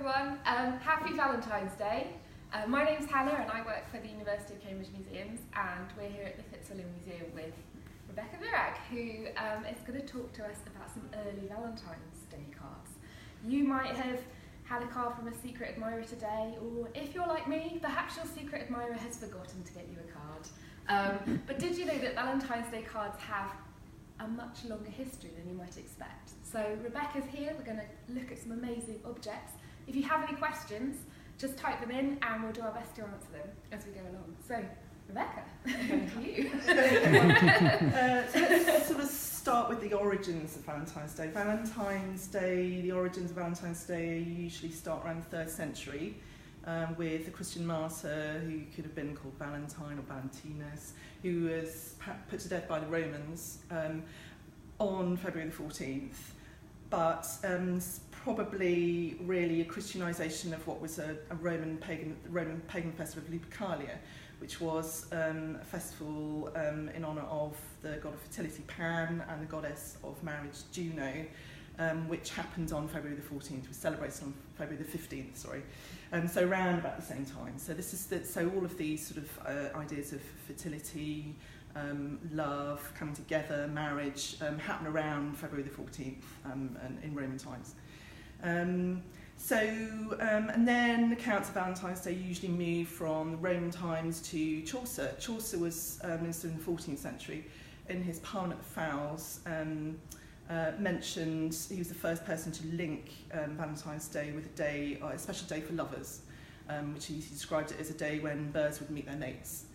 everyone. Happy Valentine's Day. My name's Hannah and I work for the University of Cambridge Museums, and we're here at the Fitzwilliam Museum with Rebecca Virag, who is going to talk to us about some early Valentine's Day cards. You might have had a card from a secret admirer today, or if you're like me, perhaps your secret admirer has forgotten to get you a card. But did you know that Valentine's Day cards have a much longer history than you might expect? So Rebecca's here, we're going to look at some amazing objects. If you have any questions, just type them in and we'll do our best to answer them as we go along. So, Rebecca, over to you. So let's sort of start with the origins of Valentine's Day. The origins of Valentine's Day usually start around the 3rd century with a Christian martyr who could have been called Valentine or Valentinus, who was put to death by the Romans on February the 14th. But probably really a Christianisation of what was a Roman pagan festival of Lupercalia, which was a festival in honour of the god of fertility Pan and the goddess of marriage Juno, which happened on February the 14th, was celebrated on February the 15th, sorry. So around about the same time. So this is so all of these sort of ideas of fertility, love, coming together, marriage, happen around February the 14th and in Roman times. And then accounts of Valentine's Day usually move from the Roman times to Chaucer. Chaucer was in the 14th century. In his Parliament of Fowls, mentioned he was the first person to link Valentine's Day with a special day for lovers, which he described it as a day when birds would meet their mates.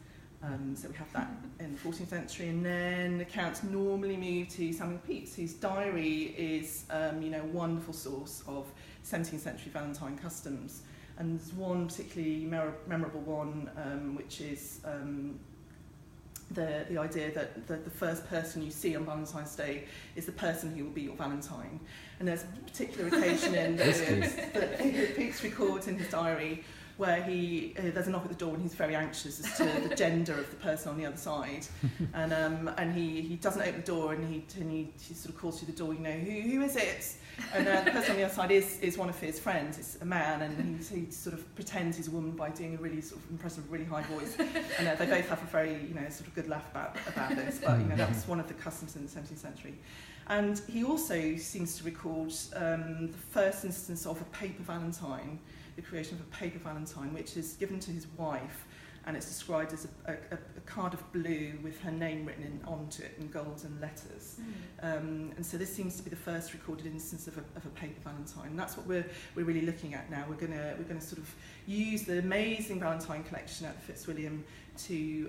So we have that in the 14th century, and then accounts normally move to Samuel Pepys, whose diary is a wonderful source of 17th century Valentine customs. And there's one particularly memorable one, which is the idea that the first person you see on Valentine's Day is the person who will be your Valentine. And there's a particular occasion that Pepys records in his diary where there's a knock at the door and he's very anxious as to the gender of the person on the other side, and he doesn't open the door, and he sort of calls through the door, who is it? And the person on the other side is one of his friends. It's a man, and he sort of pretends he's a woman by doing a really sort of impressive, really high voice, and they both have a very sort of good laugh about this. But that was one of the customs in the 17th century. And he also seems to record the first instance of a paper Valentine, the creation of a paper Valentine, which is given to his wife, and it's described as a card of blue with her name written onto it in golden letters. And so this seems to be the first recorded instance of a paper Valentine. And that's what we're really looking at now. We're going to sort of use the amazing Valentine collection at the Fitzwilliam to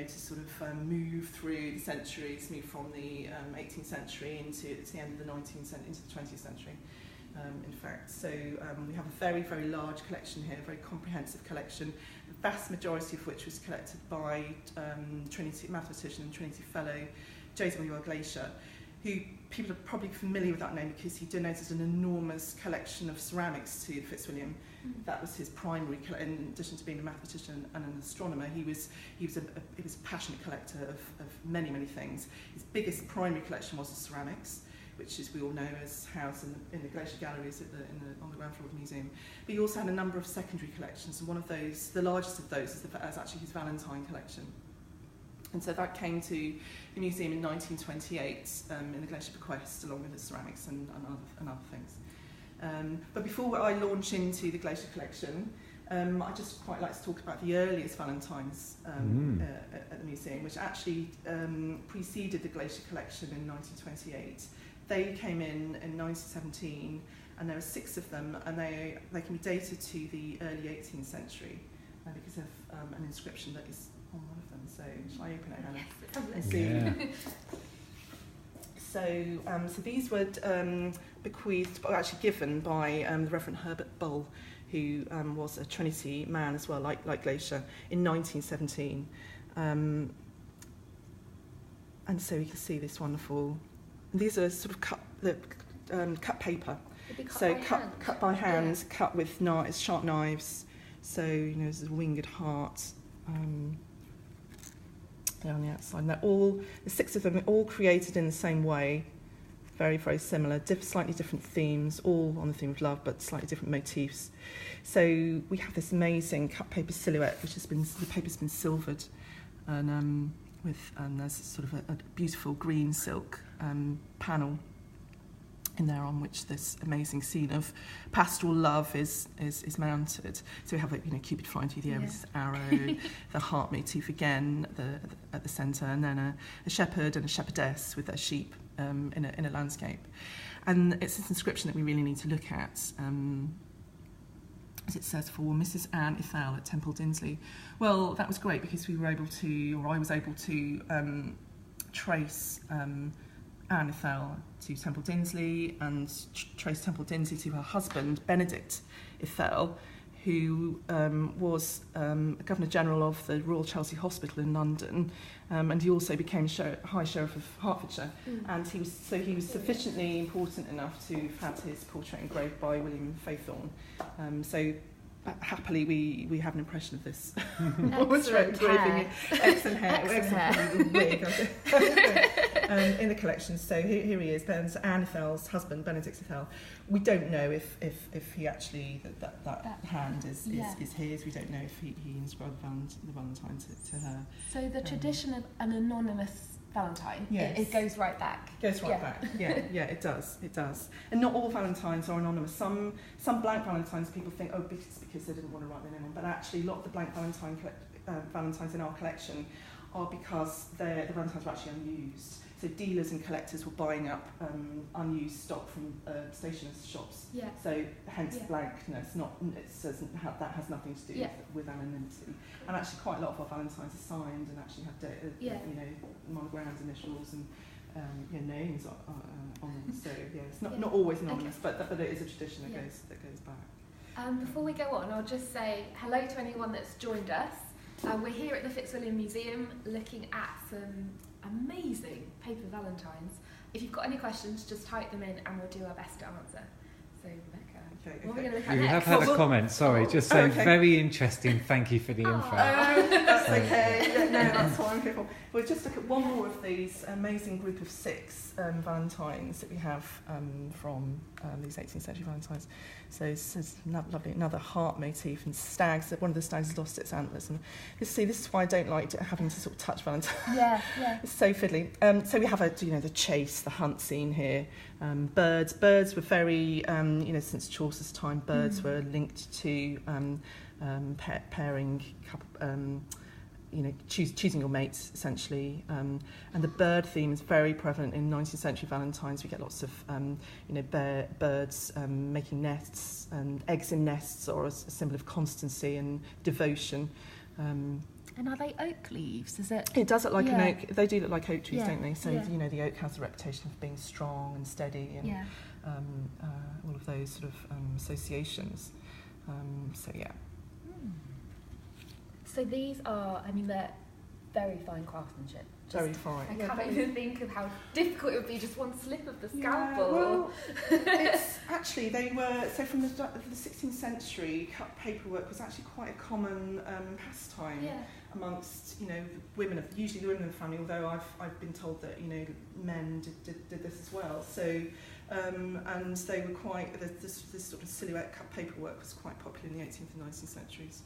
sort of move through the centuries, move from the 18th century into the end of the 19th century, into the 20th century. In fact, so we have a very, very large collection here, a very comprehensive collection, the vast majority of which was collected by Trinity mathematician and Trinity Fellow Joseph Glacier, who people are probably familiar with that name because he donated an enormous collection of ceramics to the Fitzwilliam. That was his primary, in addition to being a mathematician and an astronomer, he was a passionate collector of many, many things. His biggest primary collection was of ceramics, which, as we all know, is housed in the Glacier galleries on the ground floor of the museum. But he also had a number of secondary collections, and one of those, the largest of those, is actually his Valentine collection. And so that came to the museum in 1928 in the Glacier bequest, along with the ceramics and other things. But before I launch into the Glacier collection, I'd just quite like to talk about the earliest Valentines at the museum, which actually preceded the Glacier collection in 1928. They came in 1917, and there are 6 of them, and they can be dated to the early 18th century because of an inscription that is on one of them. So shall I open it, Hannah? Yes, see. Yeah. So these were bequeathed, or actually given by the Reverend Herbert Bull, who was a Trinity man as well, like Glacier, in 1917. And so you can see this wonderful. These are sort of cut paper. Cut by hand, yeah. Cut with sharp knives. So there's a winged heart there on the outside. And they're all, the 6 of them, are all created in the same way. very, very similar, slightly different themes, all on the theme of love, but slightly different motifs. So we have this amazing cut paper silhouette, which the paper's been silvered, and there's sort of a beautiful green silk panel in there on which this amazing scene of pastoral love is mounted. So we have Cupid flying through the air with this arrow, the heart motif again at the centre, and then a shepherd and a shepherdess with their sheep in a landscape. And it's this inscription that we really need to look at. As it says, for Mrs. Anne Ethel at Temple Dinsley. Well, that was great because I was able to trace Anne Ethel to Temple Dinsley and trace Temple Dinsley to her husband, Benedict Ethel, who was Governor General of the Royal Chelsea Hospital in London, and he also became High Sheriff of Hertfordshire. And he was sufficiently important enough to have had his portrait engraved by William Faithorne. So happily we have an impression of this portrait engraving. Excellent hair, excellent wig in the collection. So here he is, Anne Ethel's husband, Benedict Ethel. We don't know if he actually that hand is his. We don't know if he inscribed the Valentine to her. So the tradition of an anonymous Valentine, it goes right back. Back. Yeah, it does. And not all Valentines are anonymous. Some blank Valentines people think, because they didn't want to write their name on. But actually, a lot of the blank Valentines in our collection are because the Valentines were actually unused. So dealers and collectors were buying up unused stock from stationers' shops. Yeah. So hence blankness. That has nothing to do with anonymity. And actually, quite a lot of our Valentines are signed and actually have monograms, initials, and names on them. So it's not always anonymous, but it is a tradition that goes back. Before we go on, I'll just say hello to anyone that's joined us. We're here at the Fitzwilliam Museum looking at some amazing paper Valentines. If you've got any questions, just type them in and we'll do our best to answer. So, Rebecca, what are we going to look at next? We have had a comment, just saying very interesting, thank you for the info. That's okay, that's what I'm here for. We'll just look at one more of these amazing group of 6 Valentines that we have from these 18th century Valentines. So this is lovely, another heart motif and stags. One of the stags has lost its antlers. And this is why I don't like having to sort of touch Valentine. Yeah. It's so fiddly. So we have the chase, the hunt scene here. Birds were very, since Chaucer's time, birds were linked to pairing, choosing your mates, essentially. And the bird theme is very prevalent in 19th century Valentines. We get lots of, birds making nests, and eggs in nests are a symbol of constancy and devotion. And are they oak leaves? Is it? It does look like an oak. They do look like oak trees, don't they? So, the oak has a reputation of being strong and steady and all of those sort of associations. So these are, they're very fine craftsmanship. Very fine. I can't even think of how difficult it would be, just one slip of the scalpel. Yeah, well, it's actually, they were, so from the 16th century, cut paperwork was actually quite a common pastime amongst, women, usually the women of the family, although I've been told that, men did this as well. So, and they were quite, this sort of silhouette cut paperwork was quite popular in the 18th and 19th centuries.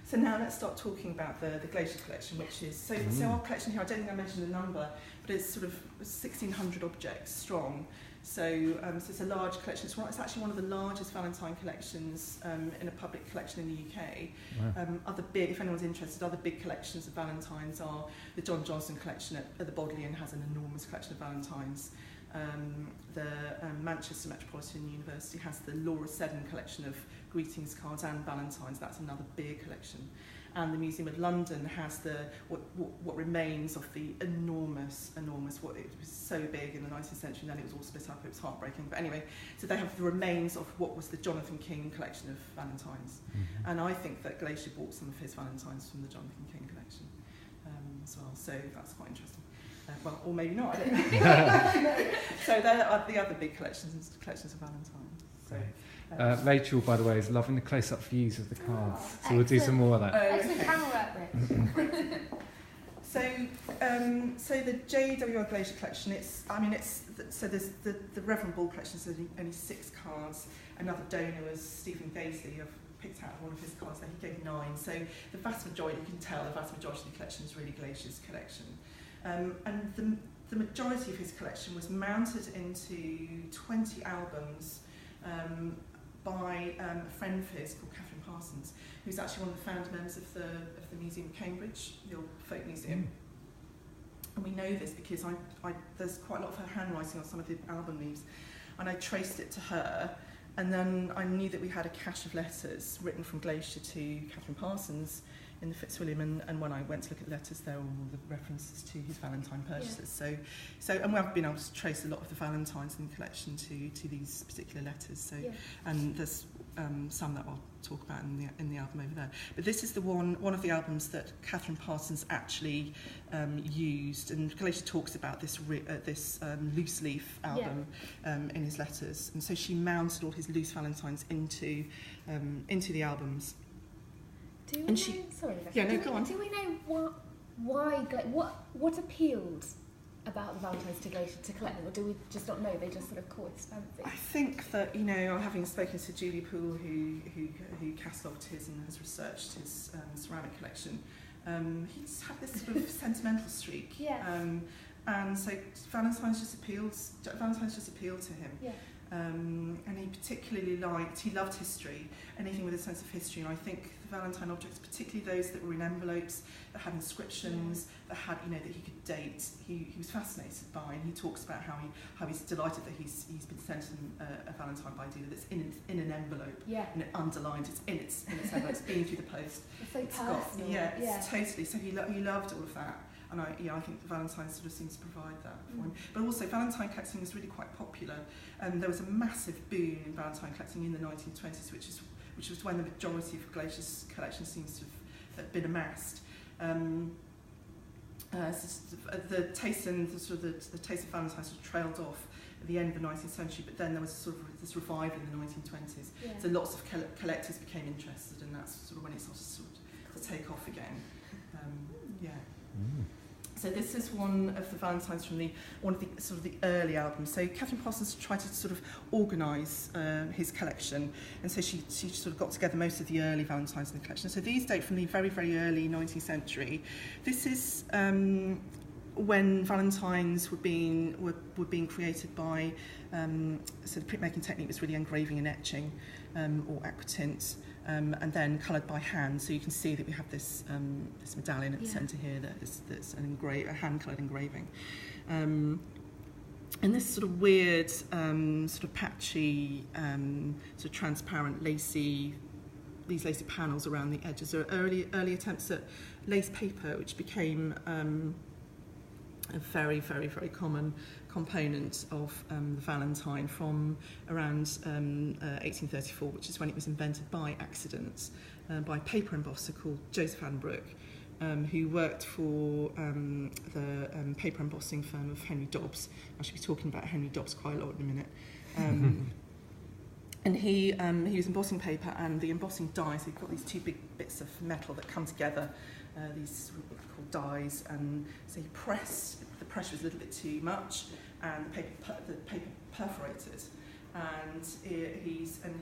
So now let's start talking about the Glacier Collection, which is, so our collection here, I don't think I mentioned the number, but it's sort of 1,600 objects strong. So it's a large collection. It's actually one of the largest Valentine collections in a public collection in the UK. Wow. If anyone's interested, other big collections of Valentines are the John Johnston collection at the Bodleian has an enormous collection of Valentines. The Manchester Metropolitan University has the Laura Seddon collection of greetings cards and Valentines. That's another big collection. And the Museum of London has what remains of the enormous, it was so big in the 19th century, and then it was all split up. It was heartbreaking. But anyway, so they have the remains of what was the Jonathan King collection of Valentines. Mm-hmm. And I think that Glacier bought some of his Valentines from the Jonathan King collection as well. So that's quite interesting. Well, or maybe not, I don't know. So there are the other big collections of Valentines. So, Rachel, by the way, is loving the close-up views of the cards. So we'll do some more of that. Excellent camera work, Rich. So the JWR Glacier Collection, so there's the Reverend Ball Collection, so only 6 cards. Another donor was Stephen Gaisley. I've picked out one of his cards there, he gave 9. So the vast majority, you can tell, the vast majority of the collection is really Glacier's collection. And the majority of his collection was mounted into 20 albums by a friend of his called Catherine Parsons, who's actually one of the founder members of the Museum of Cambridge, the old folk museum. And we know this because there's quite a lot of her handwriting on some of the album leaves, and I traced it to her, and then I knew that we had a cache of letters written from Glacier to Catherine Parsons in the Fitzwilliam, and when I went to look at the letters, there were all the references to his Valentine purchases. Yeah. So and we've been able to trace a lot of the Valentines in the collection to these particular letters. So, yeah. And there's some that I'll talk about in the album over there. But this is the one of the albums that Catherine Parsons actually used, and Glacier talks about this loose leaf album in his letters, and so she mounted all his loose Valentines into the albums. Do we know? Sorry, go on. Do we know what appealed about the Valentines to Glacier to collect them, or do we just not know? They just sort of caught his fancy. I think that, having spoken to Julie Poole, who catalogued his and has researched his ceramic collection, he's had this sort of sentimental streak. Yeah. And so Valentine's just appealed to him. Yeah. And he loved history, anything with a sense of history, and I think the Valentine objects, particularly those that were in envelopes, that had inscriptions, that had, that he could date, he was fascinated by, and he talks about how he's delighted that he's been sent a Valentine by a dealer that's in an envelope, and it underlined, it's in its envelope, it's been through the post. It's so personal. Totally. So he loved all of that. And I think the Valentine sort of seems to provide that for him. But also, Valentine collecting was really quite popular, and there was a massive boom in Valentine collecting in the 1920s, which was when the majority of Glacier's collection seems to have been amassed. The taste of Valentine sort of trailed off at the end of the 19th century, but then there was sort of this revival in the 1920s. Yeah. So lots of collectors became interested, and that's sort of when it started to take off again. So this is one of the Valentines from one of the early albums. So Catherine Parsons tried to sort of organise his collection, and so she sort of got together most of the early Valentines in the collection. So these date from the very, very early 19th century. This is when Valentines were being created by so the printmaking technique was really engraving and etching, or aquatint. And then coloured by hand, so you can see that we have this medallion at the centre here that's a hand-coloured engraving, and this sort of weird, sort of patchy, sort of transparent, lacy panels around the edges are early attempts at lace paper, which became a very, very, very common component of the Valentine from around 1834, which is when it was invented by accident by a paper embosser called Joseph Addenbrooke, who worked for the paper embossing firm of Henry Dobbs. I should be talking about Henry Dobbs quite a lot in a minute. And he was embossing paper, and the embossing dies. So you've got these two big bits of metal that come together, these what are called dies, and so he pressed. The pressure was a little bit too much, and the paper perforated, and he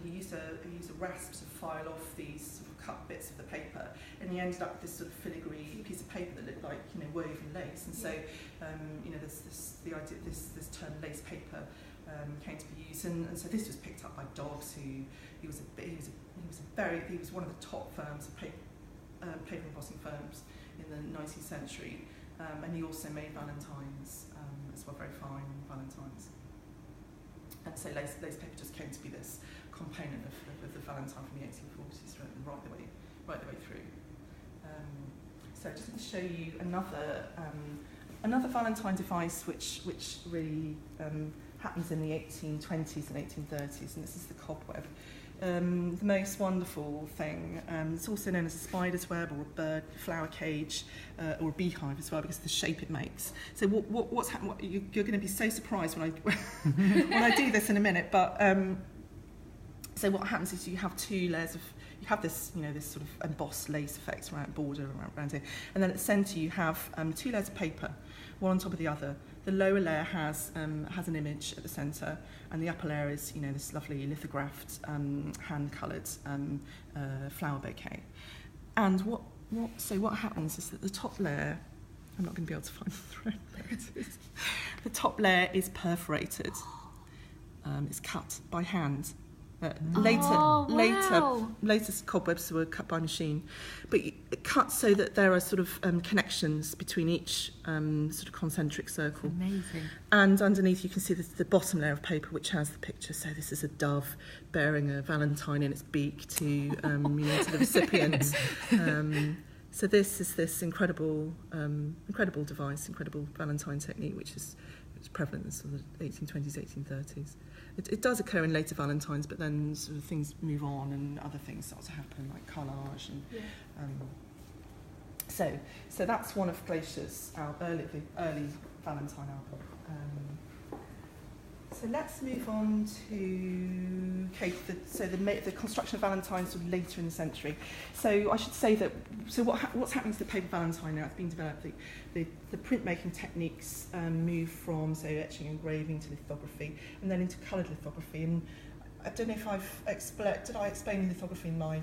used a rasp to file off these sort of cut bits of the paper, and he ended up with this sort of filigree piece of paper that looked like woven lace. And so there's the idea this term lace paper came to be used, and so this was picked up by Dobbs, who he was one of the top firms of paper embossing firms in the 19th century. And he also made Valentines as well, very fine Valentines. And so lace paper just came to be this component of the Valentine from the 1840s right the way through. So just to show you another Valentine device which really happens in the 1820s and 1830s, and this is the cobweb. The most wonderful thing. It's also known as a spider's web, or a bird flower cage, or a beehive as well, because of the shape it makes. So what's happening? You're going to be so surprised when I do this in a minute. But so what happens is you have two layers of have this, this sort of embossed lace effect around border around here, and then at the centre you have 2 layers of paper, one on top of the other. The lower layer has an image at the centre, and the upper layer is this lovely lithographed hand-coloured flower bouquet. And what happens is that the top layer, I'm not going to be able to find the thread. There it is. The top layer is perforated. It's cut by hand. Later cobwebs were cut by machine, but it cuts so that there are sort of connections between each sort of concentric circle. Amazing. And underneath you can see the bottom layer of paper, which has the picture. So this is a dove bearing a valentine in its beak to to the recipient. So this is this incredible device, incredible Valentine technique, which is prevalent in sort of the 1820s, 1830s. It does occur in later Valentines, but then sort of things move on and other things start to happen, like collage and so that's one of Glacier's early Valentine album. So let's move on to the construction of Valentines sort of later in the century. So I should say that what's happening to the paper Valentine now? It's being developed. The printmaking techniques move from etching and engraving to lithography, and then into coloured lithography. And I don't know if did I explain lithography in my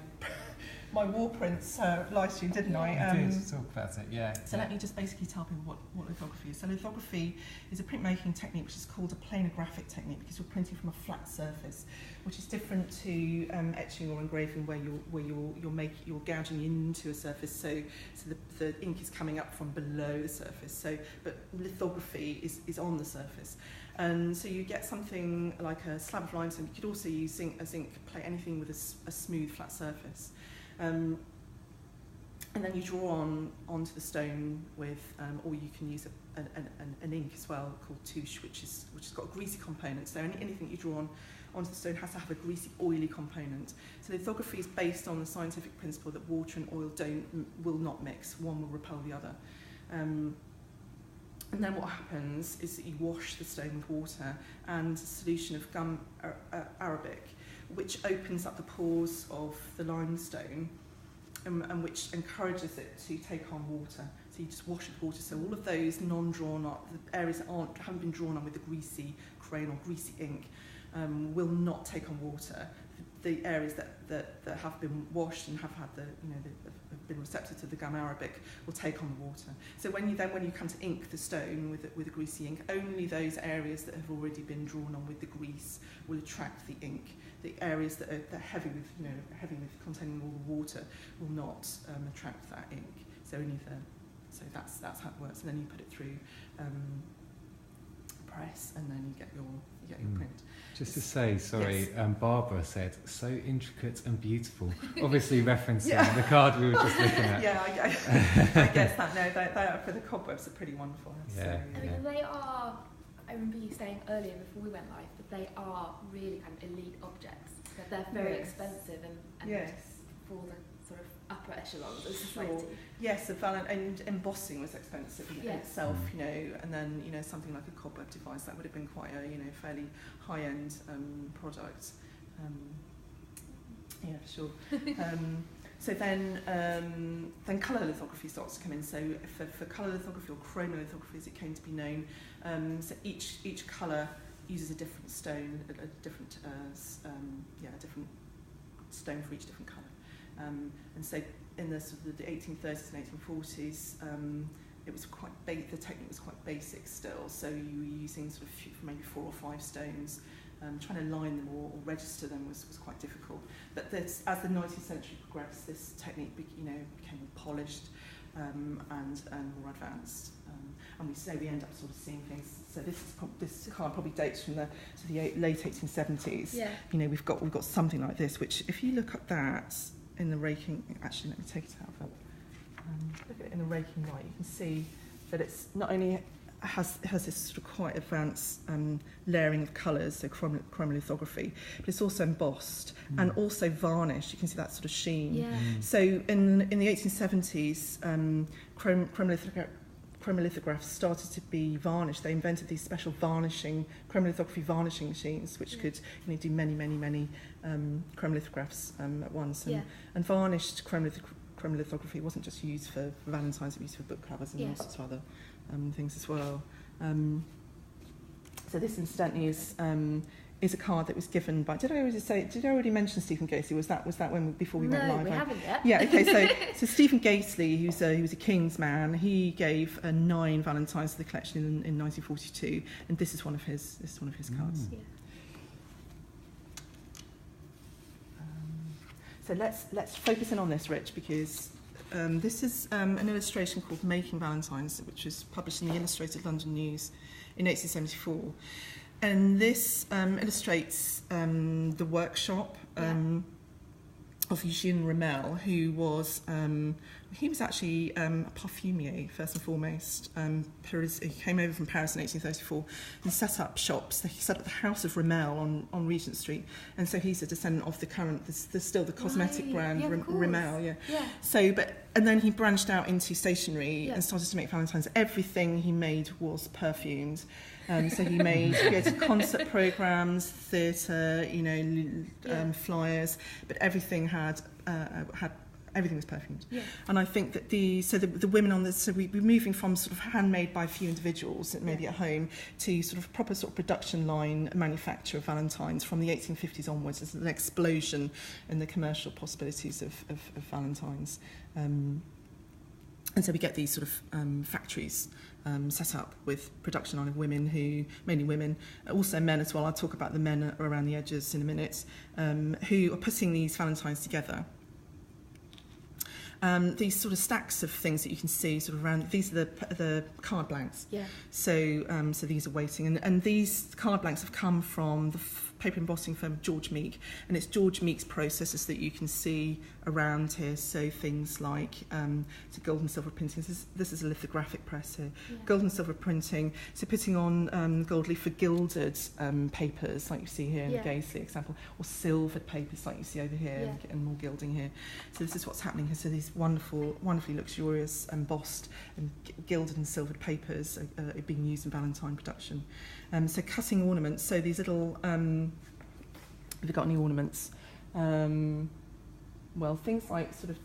my wall prints live stream, didn't I? You did talk about it, yeah. So let me just basically tell people what lithography is. So lithography is a printmaking technique which is called a planographic technique because you're printing from a flat surface, which is different to etching or engraving where you're gouging into a surface. So the ink is coming up from below the surface. But lithography is on the surface. And so you get something like a slab of limestone. You could also use zinc plate, anything with a smooth flat surface. And then you draw onto the stone with, or you can use an ink as well called touche, which has got a greasy component. So anything you draw onto the stone has to have a greasy, oily component. So lithography is based on the scientific principle that water and oil will not mix. One will repel the other. And then what happens is that you wash the stone with water and a solution of gum arabic, which opens up the pores of the limestone and which encourages it to take on water. So you just wash it with water. So all of those non-drawn up, the areas that haven't been drawn on with the greasy crayon or greasy ink, will not take on water. The areas that have been washed and have had have been receptive to the gum arabic will take on the water. So when you come to ink the stone with a greasy ink, only those areas that have already been drawn on with the grease will attract the ink. The areas that are heavy with containing all the water will not attract that ink. So that's how it works. And then you put it through press, and then you get your print. Just to say, sorry, yes. Barbara said, so intricate and beautiful. Obviously referencing the card we were just looking at. Yeah, I guess that. No, they are, for the cobwebs are pretty wonderful. Yeah. I mean, they are, I remember you saying earlier before we went live, that they are really kind of elite objects. That they're very expensive and for the sort of upper echelons of society. Sure. Yes, and embossing was expensive in itself, and then something like a cobweb device that would have been quite a fairly high-end product. Sure. So then colour lithography starts to come in. So for colour lithography or chromolithography, as it came to be known, so each colour uses a different stone, a different stone for each different colour. And so in the sort of the 1830s and 1840s, it was the technique was quite basic still. So you were using sort of maybe 4 or 5 stones. Trying to line them or register them was quite difficult. But as the 19th century progressed, this technique became polished and more advanced. And we end up sort of seeing things. So this card probably dates from the late 1870s. Yeah. We've got something like this, which if you look at that in the raking, actually let me take it out. Look at it in the raking light. You can see that it's not only has this sort of quite advanced layering of colours, so chromolithography, but it's also embossed and also varnished. You can see that sort of sheen. Yeah. So in the 1870s, chromolithographs started to be varnished, they invented these special chromolithography varnishing machines, which could do many chromolithographs at once. And varnished chromolithography wasn't just used for Valentines, it was used for book covers and all sorts of other things as well. So this, incidentally, is a card that was given by. Did I already mention Stephen Gately? Was that when before we went live? No, we haven't yet. Yeah. Okay. So Stephen Gately, he was a King's man. He gave 9 Valentines to the collection in 1942, and this is one of his cards. Yeah. So let's focus in on this, Rich, because this is an illustration called Making Valentines, which was published in the Illustrated London News in 1874. And this illustrates the workshop of Eugene Rimmel, who was he was actually a parfumier first and foremost. He came over from Paris in 1834 and set up shops. He set up the House of Rimmel on Regent Street, and so he's a descendant of the current. There's still the cosmetic brand Rimmel. So, and then he branched out into stationery and started to make Valentines. Everything he made was perfumed. So he created concert programs, theatre, flyers, but everything everything was perfumed. Yeah. And I think that the women on this, so we're moving from sort of handmade by a few individuals, maybe at home, to sort of proper sort of production line manufacture of Valentines from the 1850s onwards. There's an explosion in the commercial possibilities of Valentines. And so we get these sort of factories set up with production line of women, mainly women, also men as well. I'll talk about the men around the edges in a minute, who are putting these Valentines together. These sort of stacks of things that you can see sort of around, these are the card blanks. Yeah. So these are waiting, and these card blanks have come from the paper embossing firm George Meek, and it's George Meek's processes that you can see around here. So things like gold and silver printing. This is a lithographic press here. Yeah. Gold and silver printing. So putting on gold leaf for gilded papers, like you see here in the Gately example, or silvered papers, like you see over here, and more gilding here. So this is what's happening here. So these wonderfully luxurious embossed and gilded and silvered papers are being used in Valentine production. So cutting ornaments. So these little. Have you got any ornaments? Well, things like sort of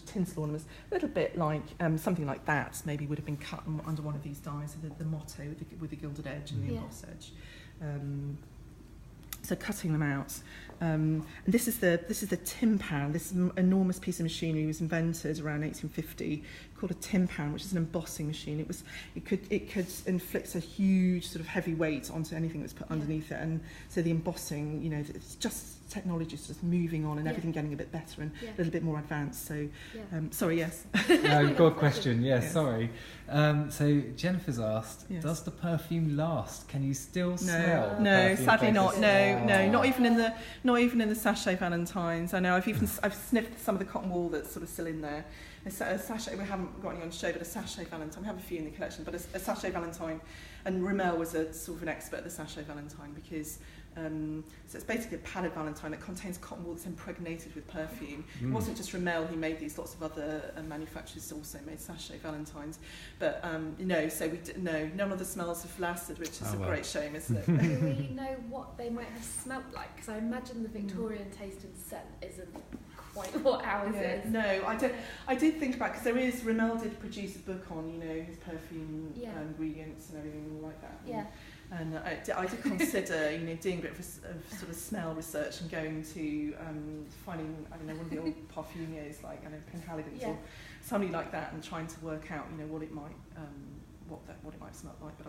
tinsel ornaments, a little bit like something like that maybe would have been cut under one of these dies, so the motto with the gilded edge and the embossed edge. So cutting them out. And this is the timpan. This enormous piece of machinery was invented around 1850, called a timpan, which is an embossing machine. It could inflict a huge sort of heavy weight onto anything that's put underneath it, and so the embossing, it's just technology sort of moving on and everything getting a bit better and a little bit more advanced. So, sorry, yes. No, got a question. Yes. Sorry. So Jennifer's asked, does the perfume last? Can you still smell? No, sadly not. No, not even in the sachet Valentines. I know I've sniffed some of the cotton wool that's sort of still in there. A sachet, we haven't got any on show, but a sachet Valentine. We have a few in the collection, but a sachet Valentine. And Rimmel was a sort of an expert at the sachet Valentine because so it's basically a padded Valentine that contains cotton wool that's impregnated with perfume. It wasn't just Rimmel who made these; lots of other manufacturers also made sachet Valentines. But none of the smells have lasted, which is a great shame, isn't it? Do we know what they might have smelt like? Because I imagine the Victorian taste and scent isn't quite what ours is. No, I did think about, because Rimmel did produce a book on his perfume ingredients and everything like that. Yeah. And I did consider doing a bit of sort of smell research and going to finding one of the old parfumiers like Penhaligon's or somebody like that, and trying to work out what it might smell like. But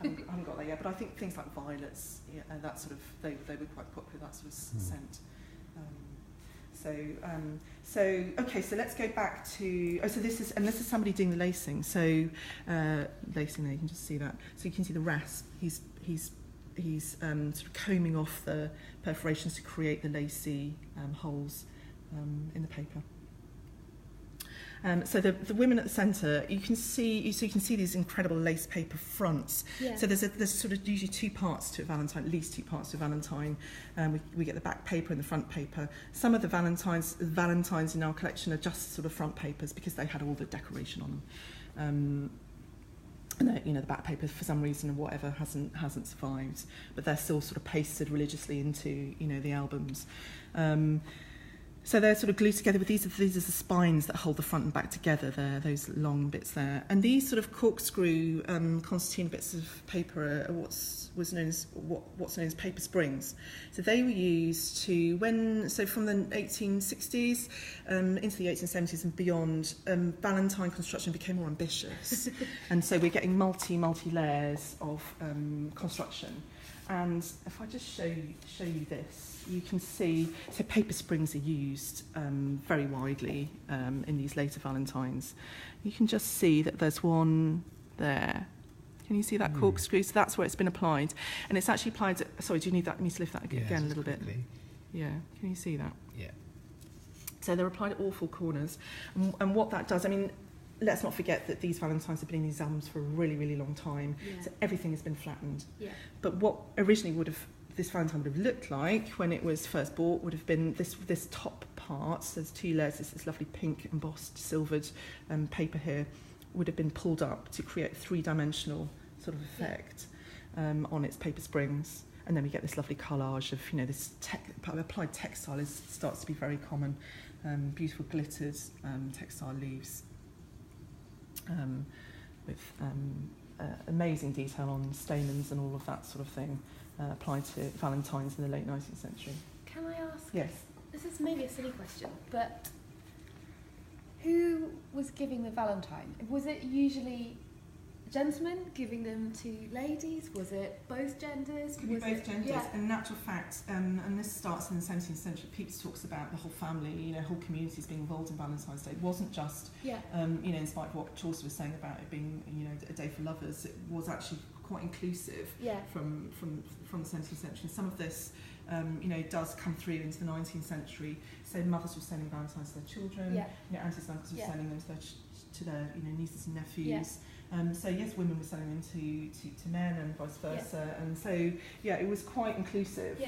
I haven't got there yet. But I think things like violets, and that sort of they were quite popular, that sort of scent. So let's go back to this is somebody doing the lacing. So lacing there, you can just see that. So you can see the rasp. He's sort of combing off the perforations to create the lacy holes in the paper. So the women at the centre, you can see these incredible lace paper fronts. Yeah. So there's sort of usually two parts to a Valentine, at least two parts to a Valentine. We get the back paper and the front paper. Some of the Valentines in our collection are just sort of front papers because they had all the decoration on them. and the back paper for some reason or whatever hasn't survived, but they're still sort of pasted religiously into the albums. So they're sort of glued together with these are the spines that hold the front and back together. There, those long bits there, and these sort of corkscrew concertina bits of paper are what's known as paper springs. So they were used from the 1860s into the 1870s and beyond. Valentine construction became more ambitious, and so we're getting multi layers of construction. And if I just show you this, you can see, so paper springs are used very widely in these later Valentines. You can just see that there's one there. Can you see that corkscrew? So that's where it's been applied. And it's actually applied, sorry, do you need me to lift that again a little bit? Yeah, can you see that? Yeah. So they're applied at all four corners. And what that does, let's not forget that these Valentines have been in these albums for a really, really long time. Yeah. So everything has been flattened. Yeah. But what originally this Valentine would have looked like when it was first bought would have been this top part. So there's two layers. This lovely pink embossed silvered paper here would have been pulled up to create a three-dimensional sort of effect on its paper springs. And then we get this lovely collage of, this applied textile starts to be very common. Beautiful glittered textile leaves. With amazing detail on stamens and all of that sort of thing applied to Valentines in the late 19th century. Can I ask? Yes. This is maybe a silly question, but who was giving the Valentine? Was it usually gentlemen giving them to ladies? Was it both genders? Could be both genders. Yeah. In natural fact, and this starts in the 17th century, Pepys talks about the whole family, whole communities being involved in Valentine's Day. It wasn't just, in spite of what Chaucer was saying about it being, a day for lovers, it was actually quite inclusive from the 17th century. Some of this, does come through into the 19th century. So mothers were sending Valentines to their children, aunties and uncles were sending them to their nieces and nephews. So yes, women were selling them to men and vice versa, and so it was quite inclusive.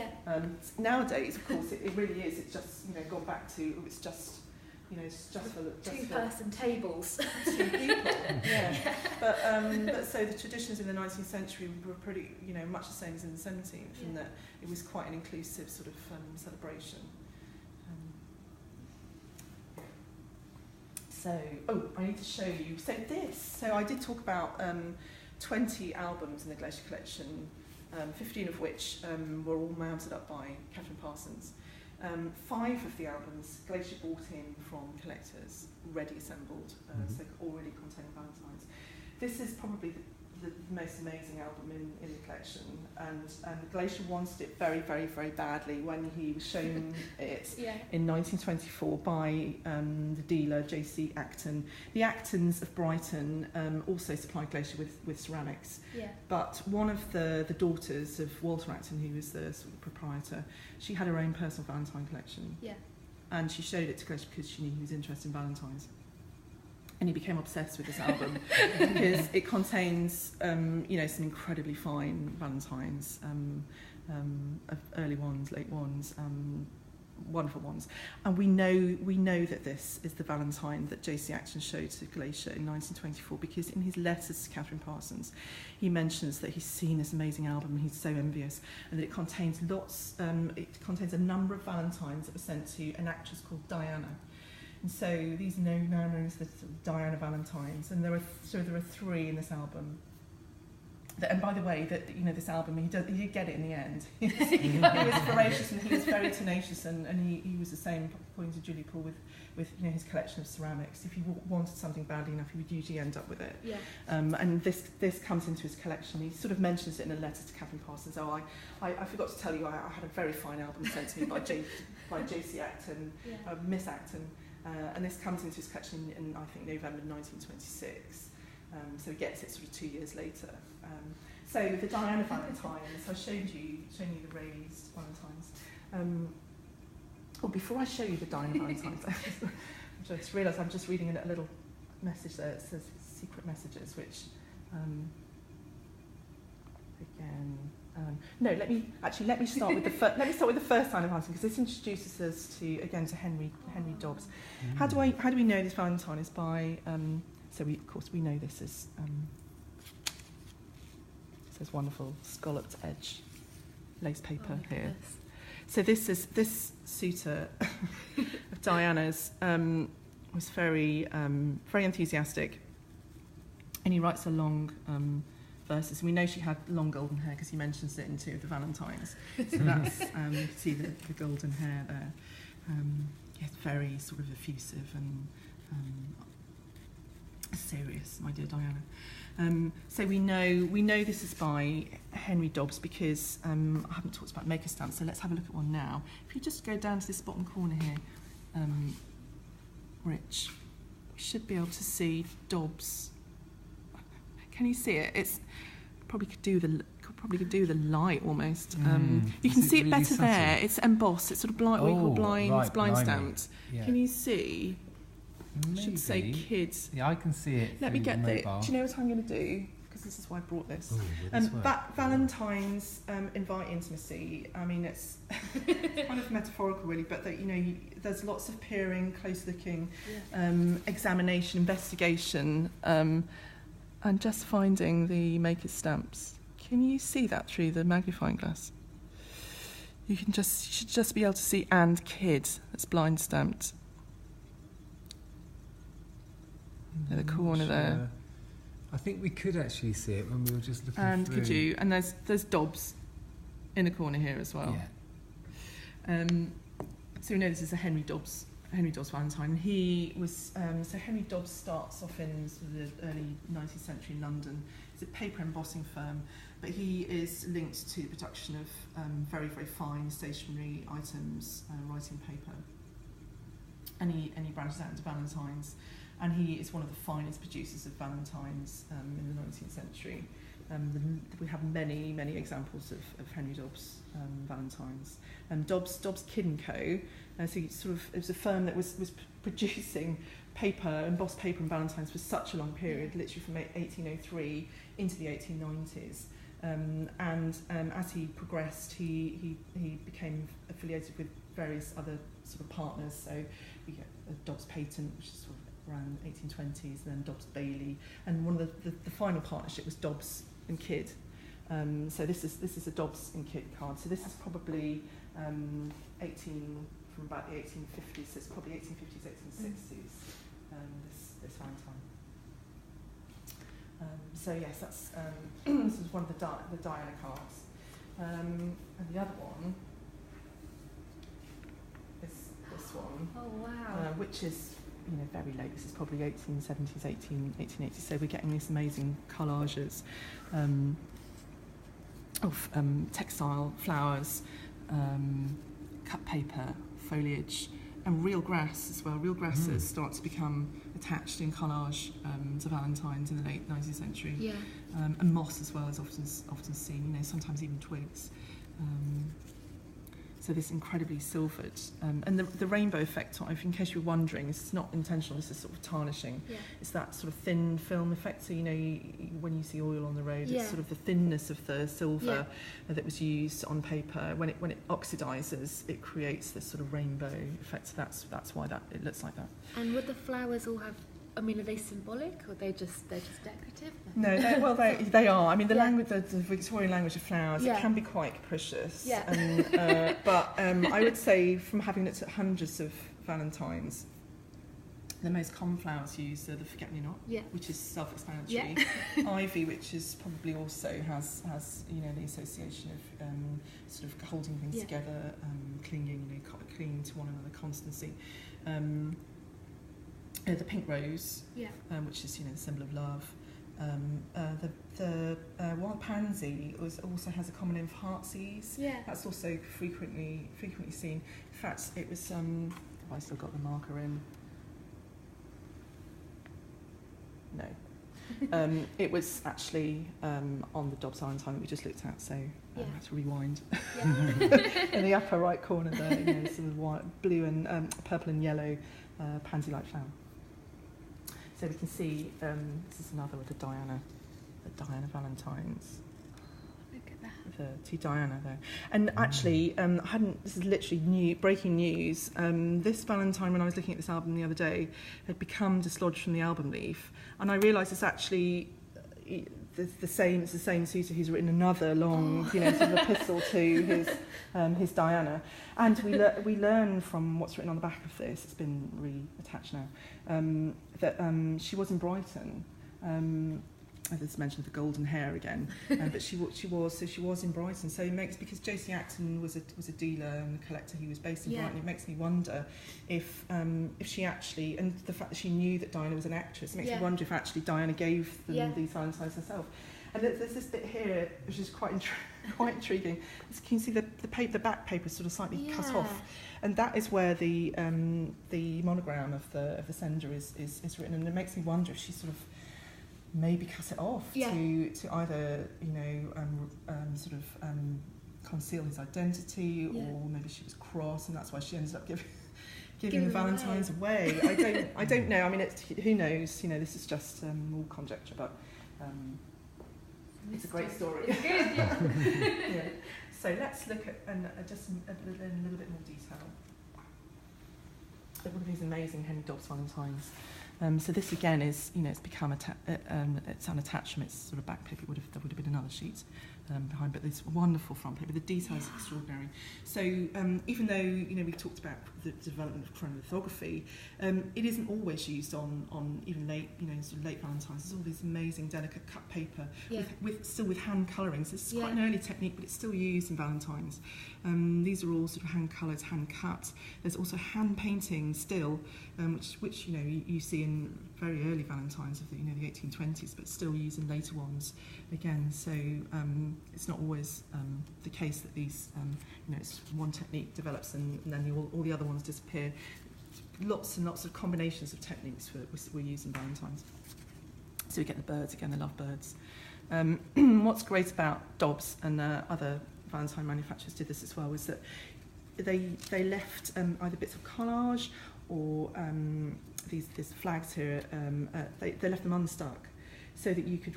Nowadays, of course, it really is. It's just gone back to it's just for two-person tables. Two people. But so the traditions in the 19th century were pretty much the same as in the 17th, in that it was quite an inclusive sort of celebration. So, I need to show you. So I did talk about 20 albums in the Glacier Collection, 15 of which were all mounted up by Catherine Parsons. 5 of the albums Glacier bought in from collectors, ready assembled, so already containing Valentines. This is probably the most amazing album in the collection, and Glacier wanted it very, very, very badly when he was shown it in 1924 by the dealer J.C. Acton. The Actons of Brighton also supplied Glacier with ceramics, but one of the daughters of Walter Acton, who was the sort of proprietor, she had her own personal Valentine collection, and she showed it to Glacier because she knew he was interested in Valentines. And he became obsessed with this album because it contains, some incredibly fine Valentines, early ones, late ones, wonderful ones. And we know that this is the Valentine that J.C. Acton showed to Glacier in 1924, because in his letters to Catherine Parsons, he mentions that he's seen this amazing album and he's so envious, and that it contains a number of Valentines that were sent to an actress called Diana. And so these are now known as the Diana Valentines, and there are 3 in this album. And by the way, this album, he did get it in the end. He was voracious and he was very tenacious, and he was the same, according to Julie Paul, with his collection of ceramics. If he wanted something badly enough, he would usually end up with it. And this comes into his collection. He sort of mentions it in a letter to Catherine Parsons. I forgot to tell you, I had a very fine album sent to me by J.C. Acton, Miss Acton. And this comes into his collection in I think, November 1926. So he gets it sort of 2 years later. So the Diana Valentines, I showed you the raised Valentines. Before I show you the Diana Valentines, I just realised I'm just reading a little message there. It says secret messages, which again. Let me start with the first Diana Valentine, because this introduces us to Henry Dobbs. How do we know this Valentine is by? We know this as there's wonderful scalloped edge lace paper Oh, here. goodness. So this suitor of Diana's was very enthusiastic, and he writes a long verses. We know she had long golden hair because he mentions it in two of the Valentines. So that's you can see the golden hair there. Yes, very sort of effusive and serious, my dear Diana. So we know this is by Henry Dobbs because I haven't talked about maker stamps, so let's have a look at one now. If you just go down to this bottom corner here, Rich, we should be able to see Dobbs. Can you see it? It's probably could do the light almost. You can see it really better subtle? there. It's embossed. It's sort of blind, what you call blind blimey. stamped. Yeah. Can you see? Maybe. I should say kids. Yeah, I can see it. Let me through get the the. mobile. Do you know what I'm going to do? Because this is why I brought this. Ooh, will this work? Valentines invite intimacy. I mean, it's kind of metaphorical, really, but that there's lots of peering, close-looking, examination, investigation, and just finding the maker's stamps. Can you see that through the magnifying glass? You should just be able to see "and kid" that's blind stamped. At the corner there. I think we could actually see it when we were just looking And through. could you? And there's Dobbs in the corner here as well. Yeah. So we know this is a Henry Dobbs Valentine. He was so Henry Dobbs starts off in sort of the early 19th century London. It's a paper embossing firm, but he is linked to the production of very, very fine stationery items, writing paper. And he branches out into Valentines. And he is one of the finest producers of Valentines in the 19th century. We have many, many examples of Henry Dobbs Valentines. Dobbs Kid & Co. So it was a firm that was producing embossed paper and Valentines for such a long period, literally from 1803 into the 1890s. As he progressed, he became affiliated with various other sort of partners. So we get Dobbs Patent, which is sort of around 1820s, and then Dobbs Bailey, and one of the final partnership was Dobbs and Kidd. So this is a Dobbs and Kidd card. So this is probably from about the 1850s. So it's probably 1850s, 1860s. This Valentine. So yes, that's this is one of the Diana cards, and the other one is this one. Oh wow! Which is very late. This is probably 1870s, 1880s. So we're getting these amazing collages of textile, flowers, cut paper, foliage, and real grass as well. Real grasses start to become attached in collage to Valentines in the late 19th century. Yeah. And moss as well is often seen. Sometimes even twigs. So this incredibly silvered, and the rainbow effect, in case you're wondering, it's not intentional. This is sort of tarnishing. Yeah. It's that sort of thin film effect. So when you see oil on the road, it's sort of the thinness of the silver that was used on paper. When it oxidizes, it creates this sort of rainbow effect. So that's why it looks like that. And would the flowers all have? I mean, are they symbolic or they're just decorative? No, they are. I mean, the language, the Victorian language of flowers, it can be quite capricious. Yeah. But I would say, from having looked at hundreds of Valentines, the most common flowers used are the forget-me-not, which is self-explanatory. Yeah. Ivy, which is probably also has the association of sort of holding things together, clinging to one another, constancy. The pink rose, which is the symbol of love. The wild pansy also has a common name for heartsease. Yeah. That's also frequently seen. In fact, it was. Have I still got the marker in? No. It was actually on the Dobbs Valentine that we just looked at. So I had to rewind. Yeah. In the upper right corner there, sort of white, blue and purple and yellow pansy-like flower. So we can see this is another with the Diana Valentines. Look at that. The T Diana there. And actually, this is literally breaking news. This Valentine, when I was looking at this album the other day, had become dislodged from the album leaf, and I realised it's actually the same. It's the same suitor who's written another long, sort of epistle to his Diana. And we learn from what's written on the back of this. It's been reattached now. That she was in Brighton. There's mention of the golden hair again, but she was in Brighton. So it makes, because Josie Acton was a dealer and a collector who was based in Brighton. It makes me wonder if she actually, and the fact that she knew that Diana was an actress, it makes me wonder if actually Diana gave them these Valentines herself. And there's this bit here which is quite intriguing. As you can see, the back paper is sort of slightly cut off, and that is where the monogram of the sender is written. And it makes me wonder if she sort of maybe cut it off to either conceal his identity, or maybe she was cross and that's why she ended up giving the Valentines away. I don't know. I mean, who knows? This is just all conjecture, but it's a great story. It's good, yeah. So let's look at just in a little bit more detail at one of these amazing Henry Dobbs Valentines. So this again is, it's become it's unattached from its sort of back paper. There would have been another sheet behind, but this wonderful front paper. The detail is extraordinary. So even though we talked about the development of chronolithography, it isn't always used on even late sort of late Valentines. There's all this amazing delicate cut paper with hand colouring. So it's quite an early technique, but it's still used in Valentines. These are all sort of hand coloured, hand cut. There's also hand painting still, which you see in very early Valentines of the 1820s, but still used in later ones again. So it's not always the case that these it's one technique develops and then all the other ones disappear. Lots and lots of combinations of techniques were used in Valentines. So we get the birds again, the lovebirds. What's great about Dobbs and other Valentine manufacturers did this as well was that they left either bits of collage or these flags here. They left them unstuck, so that you could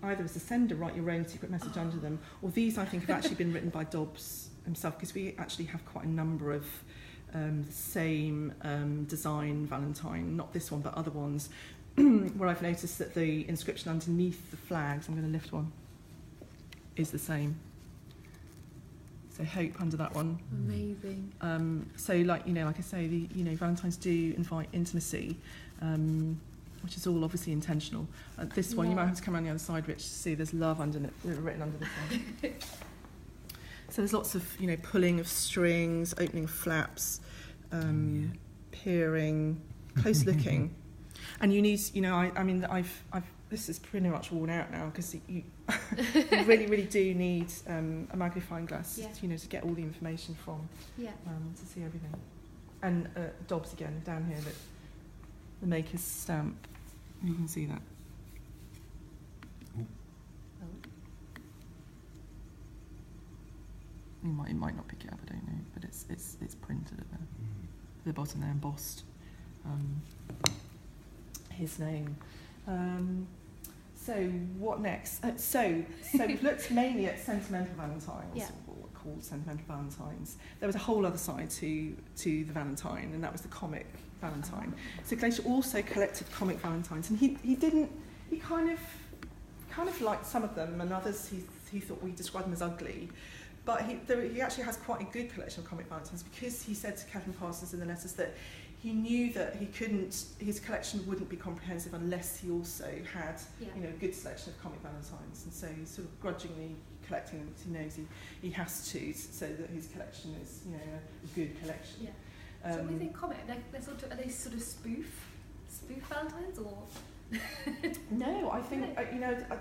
either as a sender write your own secret message under them, or these I think have actually been written by Dobbs himself, because we actually have quite a number of the same design Valentine, not this one but other ones, where I've noticed that the inscription underneath the flags, I'm going to lift one, is the same. So hope under that one. Amazing. So like I say, Valentines do invite intimacy, which is all obviously intentional. This one, you might have to come around the other side, Rich, to see there's love written under this one. So there's lots of pulling of strings, opening of flaps, peering, close looking, and you need I've this is pretty much worn out now, because you really, really do need a magnifying glass, to get all the information from, to see everything. And Dobbs again down here, that the maker's stamp. You can see that. It might not pick it up. I don't know, but it's printed at the bottom there, embossed. His name. So what next? So we've looked mainly at sentimental Valentines, or what are called sentimental Valentines. There was a whole other side to the Valentine, and that was the comic Valentine. So Glacier also collected comic Valentines, and he kind of liked some of them, and others he thought we described them as ugly. But he actually has quite a good collection of comic Valentines, because he said to Catherine Parsons in the letters that he knew that his collection wouldn't be comprehensive unless he also had a good selection of comic Valentines, and so he's sort of grudgingly collecting them because he knows he has to, so that his collection is a good collection. So when they comic, are they sort of spoof Valentines, or? No, I think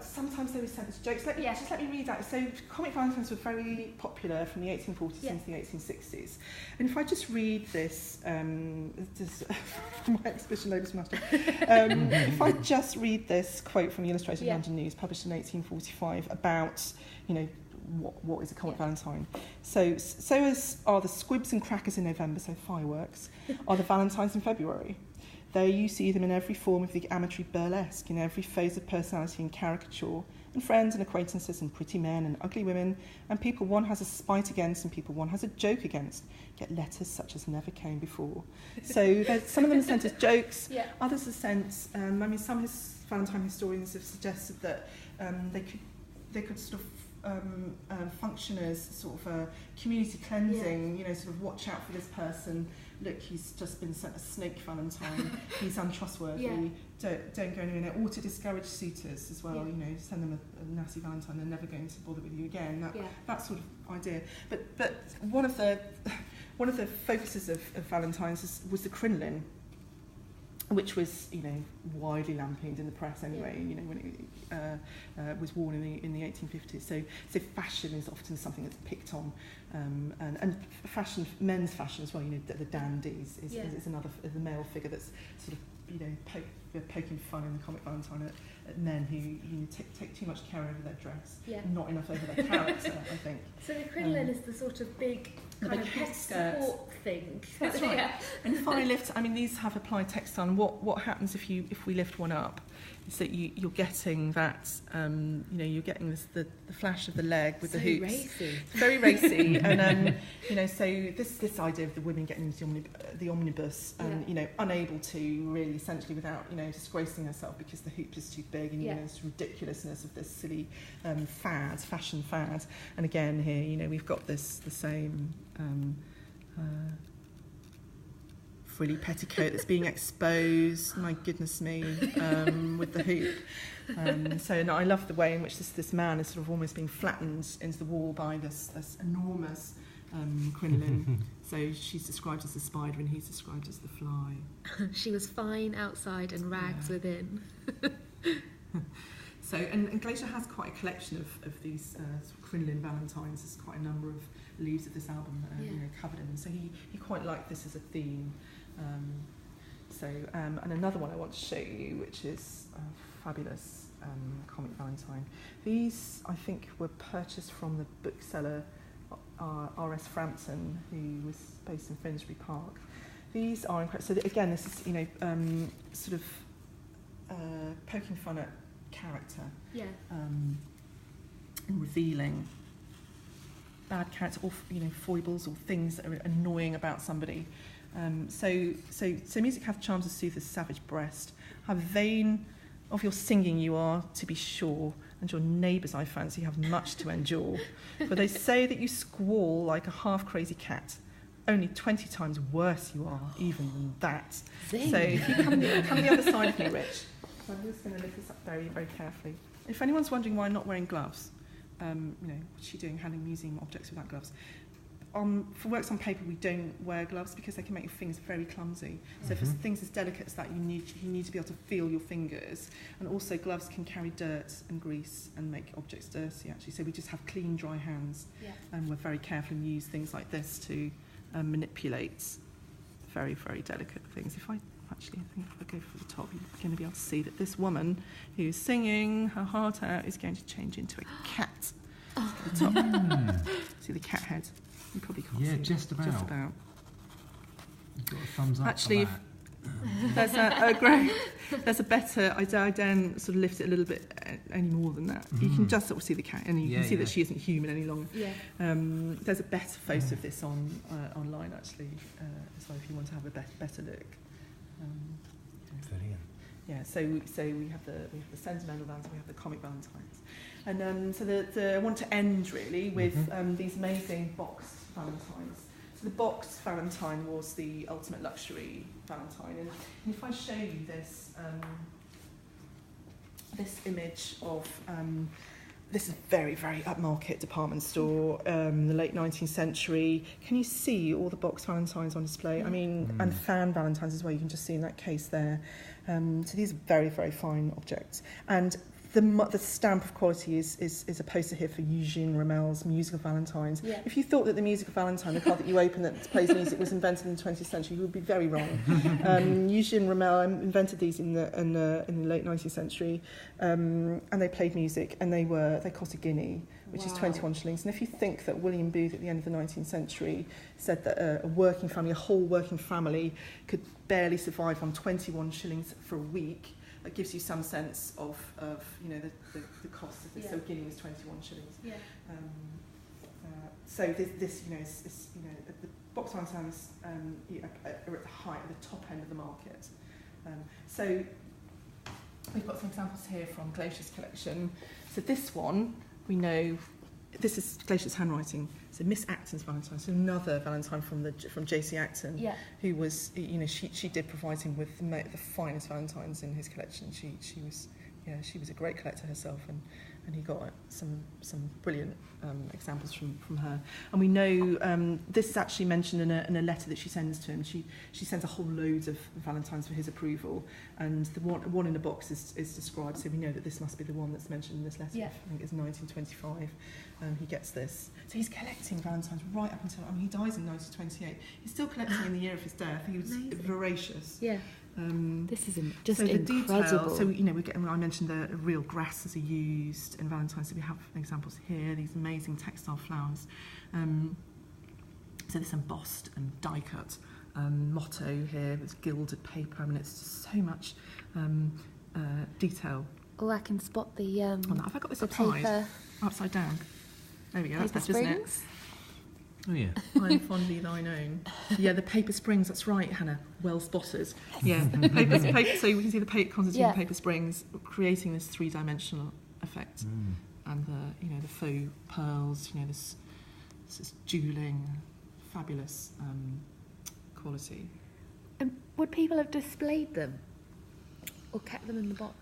sometimes they were sent as jokes. Let me read out. So comic Valentines were very popular from the 1840s into the 1860s. And if I just read this, my exhibition load is master. If I just read this quote from the Illustrated London News, published in 1845, about what is a comic Valentine. So as are the squibs and crackers in November, so fireworks, are the Valentines in February. There you see them in every form of the amatory burlesque, in every phase of personality and caricature, and friends and acquaintances and pretty men and ugly women, and people one has a spite against and people one has a joke against, get letters such as never came before. So some of them are sent as jokes, others are sent, some Valentine historians have suggested that they could sort of function as sort of a community cleansing, sort of watch out for this person. Look, he's just been sent a snake Valentine. He's untrustworthy. Don't go anywhere. Or to discourage suitors as well. Send them a nasty Valentine. They're never going to bother with you again. That sort of idea. But one of the focuses of Valentine's was the crinoline, which was widely lampooned in the press anyway. When it was worn in the 1850s. So fashion is often something that's picked on, and fashion, men's fashion as well. The dandies is another the male figure that's sort of poking fun in the comic Valentine at men who take too much care over their dress, not enough over their character. I think. So the crinoline is the sort of big kind of head support thing. That's right. And fine lift. I mean, these have applied textile. And what happens if we lift one up is that you're getting that. You're getting the flash of the leg with the hoops. Racy. It's very racy. And so this idea of the women getting into the omnibus and unable to really essentially without disgracing herself because the hoop is too big, and this ridiculousness of this silly fashion fad. And again here we've got the same frilly petticoat that's being exposed, my goodness me, with the hoop. No, I love the way in which this man is sort of almost being flattened into the wall by this enormous crinoline. So she's described as the spider and he's described as the fly. She was fine outside and rags within. So, and Glacier has quite a collection of these sort of crinoline Valentines. There's quite a number of leaves of this album covered in them. So he quite liked this as a theme. And another one I want to show you, which is a fabulous comic Valentine. These, I think, were purchased from the bookseller R.S. Frampton, who was based in Finsbury Park. These are incredible. So again, this is sort of poking fun at character, and revealing bad character or foibles or things that are annoying about somebody. So music hath charms to soothe the savage breast. How vain of your singing you are, to be sure, and your neighbours, I fancy, have much to endure. For they say that you squall like a half-crazy cat. Only 20 times worse you are, even than that. Zing. So if you come the other side of me, Rich. So I'm just going to lift this up very, very carefully. If anyone's wondering why I'm not wearing gloves, what's she doing handling museum objects without gloves? For works on paper, we don't wear gloves because they can make your fingers very clumsy. So for things as delicate as that, you need to be able to feel your fingers. And also gloves can carry dirt and grease and make objects dirty, actually. So we just have clean, dry hands. And we're very careful and use things like this to manipulate very, very delicate things. I think if I go for the top, you're going to be able to see that this woman who's singing her heart out is going to change into a cat. At the top. See the cat head? You probably can't see it. Just about. Just about. You've got a thumbs up Actually, for that. great. There's a better. I don't sort of lift it a little bit any more than that. You can just sort of see the cat, and you can see that she isn't human any longer. There's a better photo of this online actually, as well if you want to have a better look. Brilliant. Yeah, so we have the sentimental Valentine, we have the comic Valentines, and I want to end really with these amazing boxed Valentines. So the boxed Valentine was the ultimate luxury Valentine, and if I show you this this image of this is very, very upmarket department store, the late 19th century. Can you see all the box Valentines on display? I mean, and fan Valentines as well, you can just see in that case there. So these are very, very fine objects. And the stamp of quality is a poster here for Eugene Romel's Music of Valentines. If you thought that the Music of Valentine, the card that you open that plays music, was invented in the 20th century, you would be very wrong. Eugene Romel invented these in the late 19th century, and they played music, and they cost a guinea, which is 21 shillings. And if you think that William Booth at the end of the 19th century said that a whole working family could barely survive on 21 shillings for a week, that gives you some sense of you know, the cost of this. Yeah. So beginning is 21 shillings. Yeah. So this you know, is you know, the box Valentines are at the height, at the top end of the market. So we've got some examples here from Glacier's collection. So this one, we know, this is Glacier's handwriting. So Miss Acton's Valentine, so another Valentine from J.C. Acton, Yeah. who was, you know, she did provide him with the finest Valentines in his collection. She was a great collector herself, and he got some brilliant examples from her. And we know this is actually mentioned in a letter that she sends to him. She sends a whole load of Valentines for his approval, and the one in the box is described, so we know that this must be the one that's mentioned in this letter. Yeah. I think it's 1925. He gets this. So he's collecting Valentines right up until, I mean, he dies in 1928. He's still collecting in the year of his death. He was voracious. Yeah. This is just so the incredible. detail, so you know, I mentioned the real grasses are used in Valentine's, so we have examples here, these amazing textile flowers. So this embossed and die cut motto here with gilded paper. I mean, it's just so much detail. Oh, I can spot the Have I got this the upside down? There we go. paper That's better, isn't it? springs. Oh yeah. I'm fondly thine own. Yeah, the paper springs, that's right, Hannah. Well spotted. Yeah, paper, so we can see the concertina paper springs creating this three-dimensional effect. And the, you know, the faux pearls, you know, this is jeweling, fabulous quality. And would people have displayed them or kept them in the box?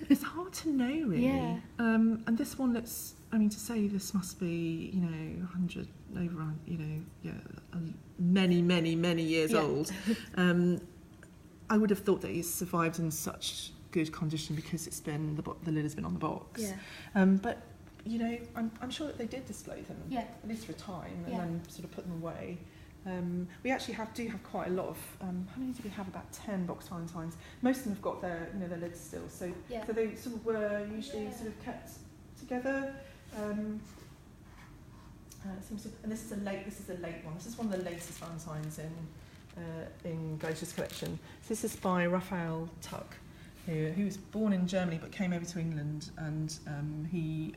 It's hard to know, really. Yeah. And this one looks, I mean, to say this must be, you know, 100, over, you know, many years old. I would have thought that he's survived in such good condition because it's been, the lid has been on the box. Yeah. But, you know, I'm sure that they did display them, at least for a time, and then sort of put them away. We actually do have quite a lot of, how many do we have? About 10 box Valentines. Most of them have got their, you know, their lids still, so they sort of were usually sort of kept together. And this is a late one. This is one of the latest Valentines in Glacier's collection. So this is by Raphael Tuck, who was born in Germany but came over to England, and he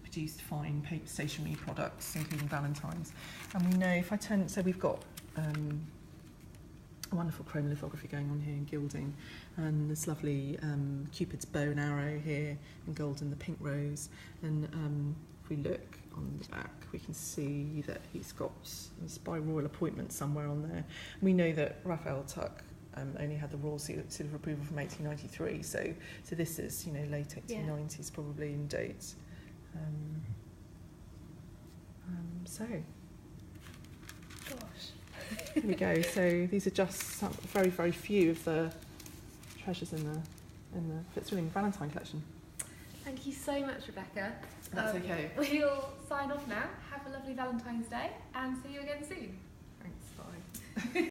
produced fine paper stationery products, including Valentines. And we know, so we've got a wonderful chrome lithography going on here in gilding, and this lovely Cupid's bow and arrow here in gold and the pink rose. And if we look on the back, we can see that he's got, it's by royal appointment somewhere on there. And we know that Raphael Tuck only had the royal seal of approval from 1893, so this is, you know, late 1890s probably in date. So, Gosh. here we go. So these are just some very few of the treasures in the Fitzwilliam Valentine collection. Thank you so much, Rebecca. That's okay. We'll sign off now. Have a lovely Valentine's Day and see you again soon.